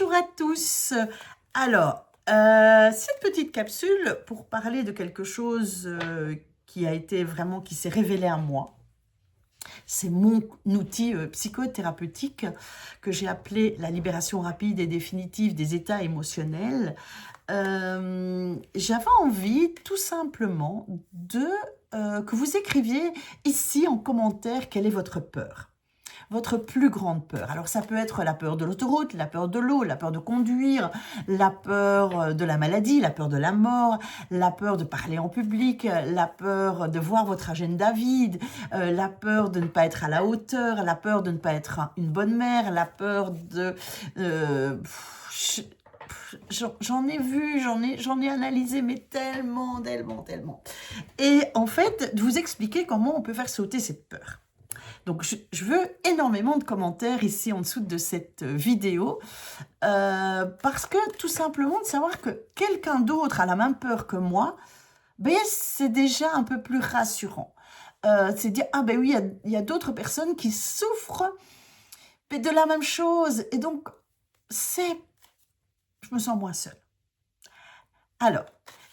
Bonjour à tous. Alors, cette petite capsule pour parler de quelque chose qui s'est révélé à moi. C'est mon outil psychothérapeutique que j'ai appelé la libération rapide et définitive des états émotionnels. J'avais envie tout simplement que vous écriviez ici en commentaire quelle est votre peur. Votre plus grande peur. Alors ça peut être la peur de l'autoroute, la peur de l'eau, la peur de conduire, la peur de la maladie, la peur de la mort, la peur de parler en public, la peur de voir votre agenda vide, la peur de ne pas être à la hauteur, la peur de ne pas être une bonne mère, la peur de... J'en ai vu, j'en ai analysé, mais tellement. Et en fait, de vous expliquer comment on peut faire sauter cette peur. Donc, je veux énormément de commentaires ici en dessous de cette vidéo parce que tout simplement de savoir que quelqu'un d'autre a la même peur que moi, ben, c'est déjà un peu plus rassurant. C'est dire, ah ben oui, il y a d'autres personnes qui souffrent de la même chose et donc je me sens moins seule. Alors,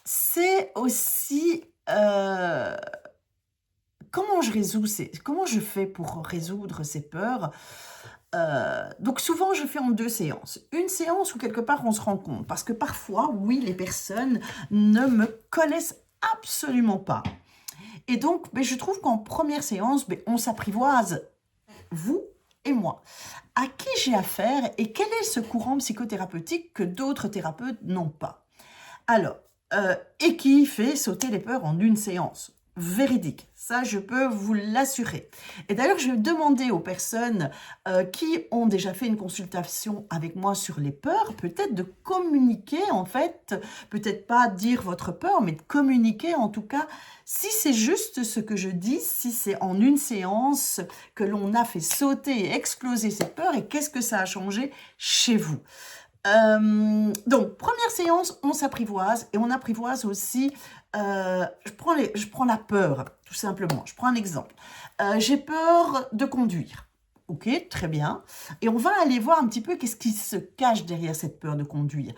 c'est aussi... comment je fais pour résoudre ces peurs? Donc souvent je fais en 2 séances. Une séance où quelque part on se rend compte, parce que parfois, oui, les personnes ne me connaissent absolument pas. Et donc, je trouve qu'en première séance, on s'apprivoise, vous et moi. À qui j'ai affaire et quel est ce courant psychothérapeutique que d'autres thérapeutes n'ont pas? Alors, et qui fait sauter les peurs en une séance. Véridique, ça je peux vous l'assurer. Et d'ailleurs, je vais demander aux personnes qui ont déjà fait une consultation avec moi sur les peurs, peut-être de communiquer en fait, peut-être pas dire votre peur, mais de communiquer en tout cas, si c'est juste ce que je dis, si c'est en une séance que l'on a fait sauter et exploser ces peurs et qu'est-ce que ça a changé chez vous. Donc, première séance, on s'apprivoise et on apprivoise aussi, je prends la peur, tout simplement. Je prends un exemple. J'ai peur de conduire. Ok, très bien. Et on va aller voir un petit peu qu'est-ce qui se cache derrière cette peur de conduire.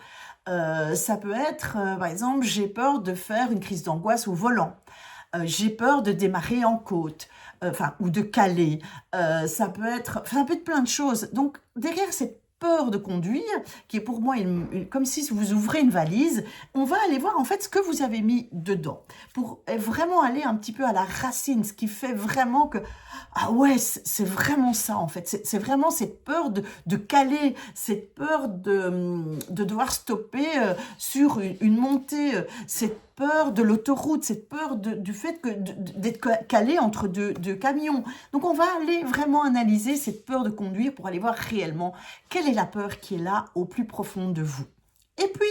Ça peut être, par exemple, j'ai peur de faire une crise d'angoisse au volant. J'ai peur de démarrer en côte, ou de caler. Ça peut être plein de choses. Donc, derrière cette peur de conduire, qui est pour moi comme si vous ouvrez une valise, on va aller voir en fait ce que vous avez mis dedans, pour vraiment aller un petit peu à la racine, ce qui fait vraiment que, ah ouais, c'est vraiment ça en fait, c'est vraiment cette peur de caler, cette peur de devoir stopper sur une montée, cette peur de l'autoroute, cette peur du fait d'être calé entre deux camions. Donc on va aller vraiment analyser cette peur de conduire pour aller voir réellement quelle est la peur qui est là au plus profond de vous. Et puis,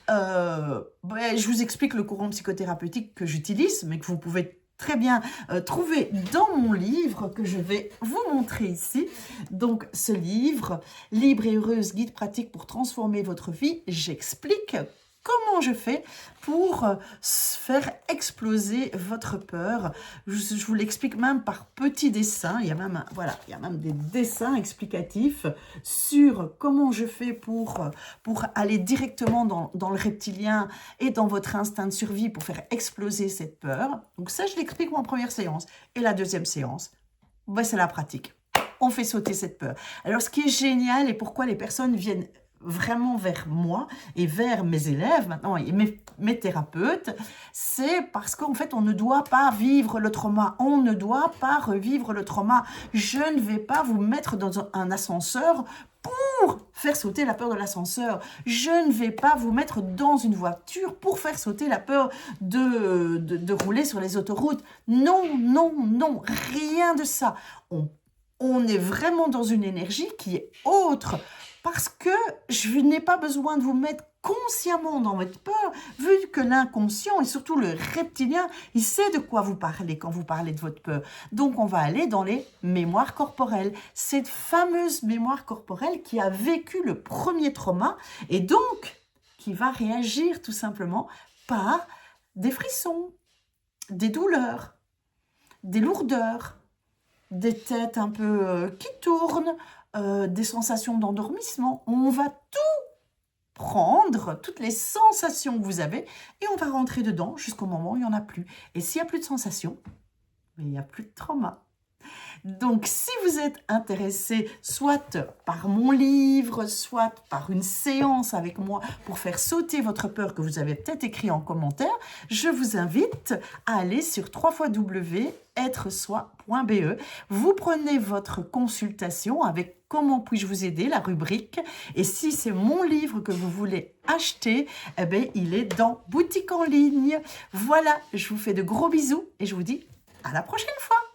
je vous explique le courant psychothérapeutique que j'utilise, mais que vous pouvez très bien trouver dans mon livre que je vais vous montrer ici. Donc ce livre, Libre et heureuse, guide pratique pour transformer votre vie, j'explique comment je fais pour faire exploser votre peur. Je vous l'explique même par petits dessins. Il y a même des dessins explicatifs sur comment je fais pour aller directement dans le reptilien et dans votre instinct de survie pour faire exploser cette peur. Donc ça, je l'explique en première séance. Et la deuxième séance, c'est la pratique. On fait sauter cette peur. Alors, ce qui est génial et pourquoi les personnes viennent vraiment vers moi et vers mes élèves maintenant et mes thérapeutes, c'est parce qu'en fait on ne doit pas vivre le trauma, on ne doit pas revivre le trauma. Je ne vais pas vous mettre dans un ascenseur pour faire sauter la peur de l'ascenseur. Je ne vais pas vous mettre dans une voiture pour faire sauter la peur de rouler sur les autoroutes. Non, rien de ça. On est vraiment dans une énergie qui est autre. Parce que je n'ai pas besoin de vous mettre consciemment dans votre peur, vu que l'inconscient et surtout le reptilien, il sait de quoi vous parlez quand vous parlez de votre peur. Donc, on va aller dans les mémoires corporelles. Cette fameuse mémoire corporelle qui a vécu le premier trauma et donc qui va réagir tout simplement par des frissons, des douleurs, des lourdeurs, des têtes un peu qui tournent, des sensations d'endormissement. On va tout prendre, toutes les sensations que vous avez, et on va rentrer dedans jusqu'au moment où il n'y en a plus. Et s'il n'y a plus de sensations, il n'y a plus de trauma. Donc, si vous êtes intéressé, soit par mon livre, soit par une séance avec moi pour faire sauter votre peur que vous avez peut-être écrit en commentaire, je vous invite à aller sur www.être-soi.be. Vous prenez votre consultation avec comment puis-je vous aider, la rubrique. Et si c'est mon livre que vous voulez acheter, eh bien, il est dans boutique en ligne. Voilà, je vous fais de gros bisous et je vous dis à la prochaine fois.